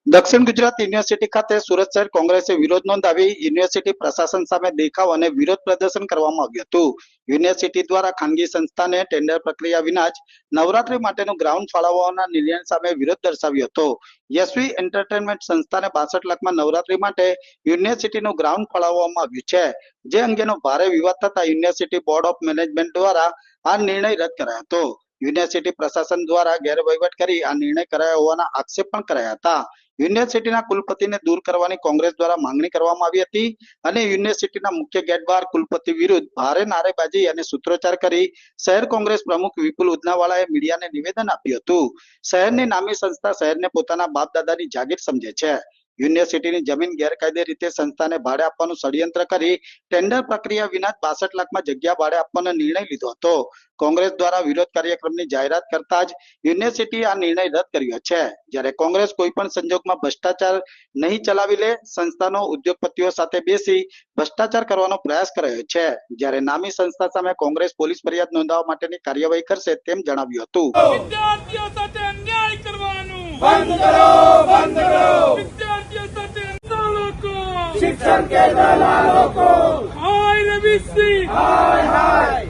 દક્ષિણ ગુજરાત યુનિવર્સિટી ખાતે સુરત શહેર કોંગ્રેસે વિરોધ નોંધાવી યુનિવર્સિટી પ્રશાસન સામે દેખાવ અને વિરોધ પ્રદર્શન કરવામાં આવ્યું હતું। યુનિવર્સિટી દ્વારા ખાનગી સંસ્થાને ટેન્ડર પ્રક્રિયા વિના જ નવરાત્રી માટેનું ગ્રાઉન્ડ ફાળવવાના નિર્ણય સામે વિરોધ દર્શાવ્યો હતો। યશવી એન્ટરટેનમેન્ટ સંસ્થાને 62 લાખમાં નવરાત્રી માટે યુનિવર્સિટીનું ગ્રાઉન્ડ ફાળવવામાં આવ્યું છે, જે અંગેનો ભારે વિવાદ થતા યુનિવર્સિટી બોર્ડ ઓફ મેનેજમેન્ટ દ્વારા આ નિર્ણય રદ કરાયો હતો। યુનિવર્સિટી પ્રશાસન દ્વારા ગેરવહીવટ કરી આ નિર્ણય કરાયો હોવાના આક્ષેપ પણ કરાયા હતા। યુનિવર્સિટીના કુલપતિને દૂર કરવાની કોંગ્રેસ દ્વારા માંગણી કરવામાં આવી હતી અને યુનિવર્સિટીના મુખ્ય ગેટ બહાર કુલપતિ વિરુદ્ધ ભારે નારેબાજી અને સૂત્રોચ્ચાર કરી શહેર કોંગ્રેસ પ્રમુખ વિપુલ ઉદનાવાલાએ મીડિયાને નિવેદન આપ્યું હતું। શહેરની નામી સંસ્થા શહેરને પોતાના બાપ દાદાની જાગીર સમજે છે। યુનિવર્સિટીની જમીન ગેરકાયદે રીતે સંસ્થાને ભાડે આપવાનું ષડયંત્ર કરી ટેન્ડર પ્રક્રિયા વિના જ 62 લાખમાં જગ્યા ભાડે આપવાનો નિર્ણય લીધો હતો। કોંગ્રેસ દ્વારા વિરોધ કાર્યક્રમની જાહેરાત કરતા જ યુનિવર્સિટીએ આ નિર્ણય રદ કર્યો છે। જ્યારે કોંગ્રેસ કોઈ પણ સંજોગમાં ભ્રષ્ટાચાર નહીં ચલાવી લે, સંસ્થાનો ઉદ્યોગપતિઓ સાથે બેસી ભ્રષ્ટાચાર કરવાનો પ્રયાસ કર્યો છે। જ્યારે નામી સંસ્થા સામે કોંગ્રેસ પોલીસ ફરિયાદ નોંધાવવા માટેની કાર્યવાહી કરશે તેમ જણાવ્યું હતું। વિદ્યાર્થીઓ સાથે અન્યાય કરવાનું બંધ કરો, બંધ કરો। વિદ્યાર્થીઓ સાથે લોકો શિક્ષણ કે દલાલો को હાય રવિસિંહ हाय हाय